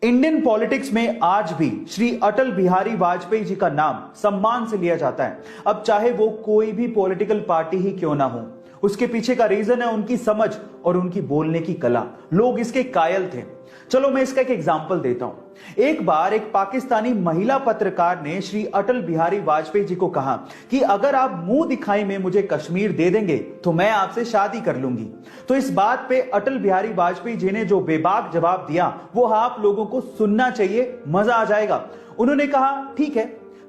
Indian politics में आज भी श्री अटल बिहारी वाजपेयी जी का नाम सम्मान से लिया जाता है। अब चाहे वो कोई भी पॉलिटिकल पार्टी ही क्यों ना हो, उसके पीछे का रीजन है उनकी समझ और उनकी बोलने की कला। लोग इसके कायल थे। चलो मैं इसका एक एग्जांपल देता हूं। एक बार एक पाकिस्तानी महिला पत्रकार ने श्री अटल बिहारी वाजपेयी जी को कहा कि अगर आप मुंह दिखाई में मुझे कश्मीर दे देंगे तो मैं आपसे शादी कर लूंगी। तो इस बात पे अटल बिहारी वाजपेयी जी ने जो बेबाक जवाब दिया वो आप लोगों को सुनना चाहिए, मजा आ जाएगा। उन्होंने कहा ठीक है,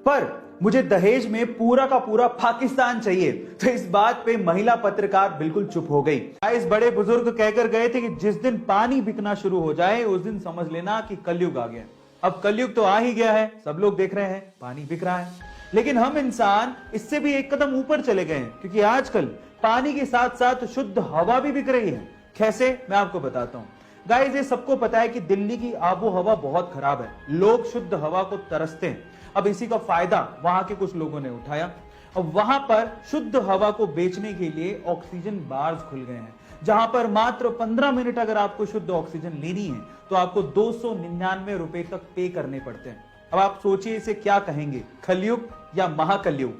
पर मुझे दहेज में पूरा का पूरा पाकिस्तान चाहिए। तो इस बात पे महिला पत्रकार बिल्कुल चुप हो गई। इस बड़े बुजुर्ग कहकर गए थे कि जिस दिन पानी बिकना शुरू हो जाए उस दिन समझ लेना कि कलयुग आ गया। अब कलयुग तो आ ही गया है, सब लोग देख रहे हैं पानी बिक रहा है। लेकिन हम इंसान इससे भी एक कदम ऊपर चले गए हैं, क्योंकि आजकल पानी के साथ साथ शुद्ध हवा भी बिक रही है। कैसे, मैं आपको बताता हूं। गाइस, ये सबको पता है कि दिल्ली की आबो हवा बहुत खराब है, लोग शुद्ध हवा को तरसते हैं। अब इसी का फायदा वहां के कुछ लोगों ने उठाया। अब वहां पर शुद्ध हवा को बेचने के लिए ऑक्सीजन बार्स खुल गए हैं, जहां पर मात्र 15 मिनट अगर आपको शुद्ध ऑक्सीजन लेनी है तो आपको 299 रुपए तक पे करने पड़ते हैं। अब आप सोचिए इसे क्या कहेंगे, कलयुग या महाकलयुग?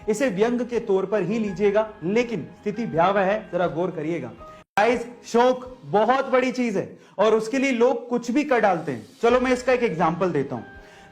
इसे व्यंग के तौर पर ही लीजिएगा, लेकिन स्थिति भयावह है, जरा गौर करिएगा। गाइस, शौक बहुत बड़ी चीज है और उसके लिए लोग कुछ भी कर डालते हैं। चलो मैं इसका एक एग्जांपल देता हूं।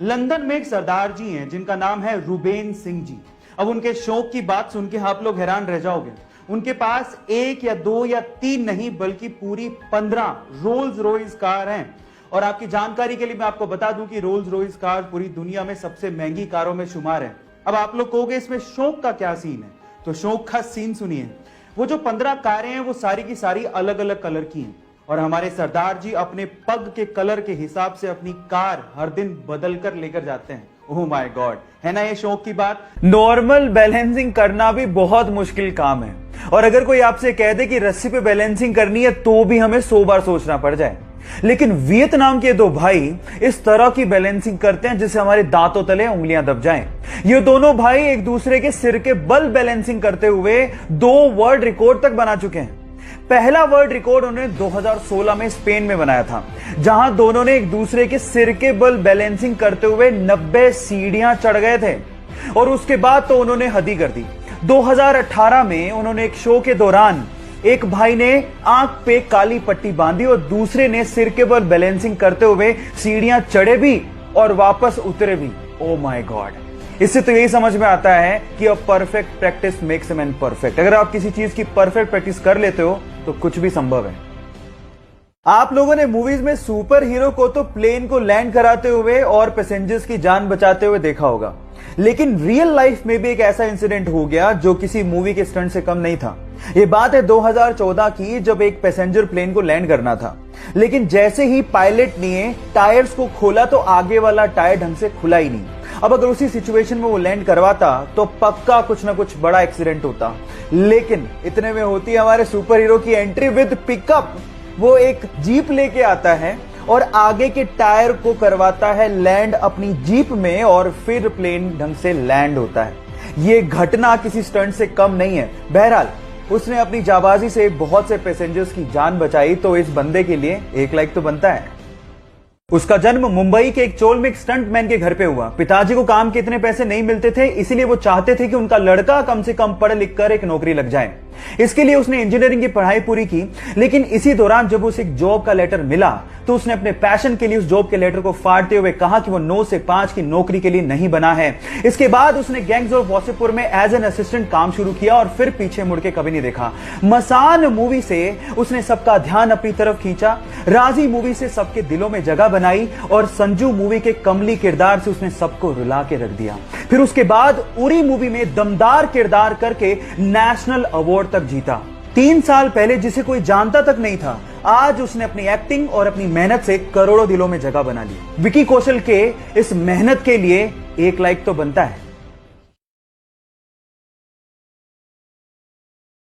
लंदन में एक सरदार जी हैं जिनका नाम है रुबेन सिंह जी। अब उनके शौक की बात सुन के आप लोग हैरान रह जाओगे। उनके पास एक या दो या तीन नहीं बल्कि पूरी 15 रोल्स रॉयस कार हैं। और आपकी जानकारी के लिए मैं आपको बता दूं कि रोल्स रॉयस कार पूरी दुनिया में सबसे महंगी कारों में शुमार है। अब आप लोग कहोगे इसमें शौक का क्या सीन है, तो शौक का सीन सुनिए। वो जो 15 कारें हैं वो सारी की सारी अलग अलग कलर की हैं और हमारे सरदार जी अपने पग के कलर के हिसाब से अपनी कार हर दिन बदल कर लेकर जाते हैं। ओह माय गॉड, है ना ये शौक की बात। नॉर्मल बैलेंसिंग करना भी बहुत मुश्किल काम है, और अगर कोई आपसे कह दे कि रस्सी पे बैलेंसिंग करनी है तो भी हमें 100 बार सोचना पड़ जाए। लेकिन वियतनाम के दो भाई इस तरह की बैलेंसिंग करते हैं जिससे हमारे दांतों तले उंगलियां दब जाएं। ये दोनों भाई एक दूसरे के सिर के बल बैलेंसिंग करते हुए 2 वर्ल्ड रिकॉर्ड तक बना चुके हैं। पहला वर्ल्ड रिकॉर्ड उन्होंने 2016 में स्पेन में बनाया था, जहां दोनों ने एक दूसरे के सिर के बल बैलेंसिंग करते हुए 90 सीढ़ियां चढ़ गए थे। और उसके बाद तो उन्होंने हद ही कर दी। 2018 में उन्होंने एक शो के दौरान एक भाई ने आंख पे काली पट्टी बांधी और दूसरे ने सिर के बल बैलेंसिंग करते हुए सीढ़ियां चढ़े भी और वापस उतरे भी। ओ माय गॉड, इससे तो यही समझ में आता है कि a perfect practice makes a man perfect. अगर आप किसी चीज की परफेक्ट प्रैक्टिस कर लेते हो तो कुछ भी संभव है। आप लोगों ने मूवीज में सुपर हीरो को तो प्लेन को लैंड कराते हुए और पैसेंजर्स की जान बचाते हुए देखा होगा, लेकिन रियल लाइफ में भी एक ऐसा इंसिडेंट हो गया जो किसी मूवी के स्टंट से कम नहीं था। यह बात है 2014 की, जब एक पैसेंजर प्लेन को लैंड करना था, लेकिन जैसे ही पायलट ने टायर्स को खोला तो आगे वाला टायर ढंग से खुला ही नहीं। अब अगर उसी सिचुएशन में वो लैंड करवाता तो पक्का कुछ ना कुछ बड़ा एक्सीडेंट होता। लेकिन इतने में होती है हमारे सुपर हीरो की एंट्री विद पिकअप। वो एक जीप लेके आता है और आगे के टायर को करवाता है लैंड अपनी जीप में और फिर प्लेन ढंग से लैंड होता है। ये घटना किसी स्टंट से कम नहीं है। बहरहाल उसने अपनी जाबाजी से बहुत से पैसेंजर्स की जान बचाई, तो इस बंदे के लिए 1 लाइक तो बनता है। उसका जन्म मुंबई के एक चोल में एक स्टंटमैन के घर पे हुआ। पिताजी को काम के इतने पैसे नहीं मिलते थे, इसीलिए वो चाहते थे कि उनका लड़का कम से कम पढ़ लिख कर एक नौकरी लग जाए। इसके लिए उसने इंजीनियरिंग की पढ़ाई पूरी की, लेकिन इसी दौरान जब उसे एक जॉब का लेटर मिला तो उसने अपने पैशन के लिए उस जॉब के लेटर को फाड़ते हुए कहा कि वो 9 से 5 की नौकरी के लिए नहीं बना है। इसके बाद उसने गैंग्स ऑफ वासेपुर में एज एन असिस्टेंट काम शुरू किया और फिर पीछे मुड़ के कभी नहीं देखा। मसान मूवी से उसने सबका ध्यान अपनी तरफ खींचा, राजी मूवी से सबके दिलों में जगह बनाई और संजू मूवी के कमली किरदार से उसने सबको रुला के रख दिया। फिर उसके बाद उरी मूवी में दमदार किरदार करके नेशनल अवार्ड तक जीता। 3 साल पहले जिसे कोई जानता तक नहीं था, आज उसने अपनी एक्टिंग और अपनी मेहनत से करोड़ों दिलों में जगह बना ली। विकी कौशल के इस मेहनत के लिए 1 लाइक तो बनता है।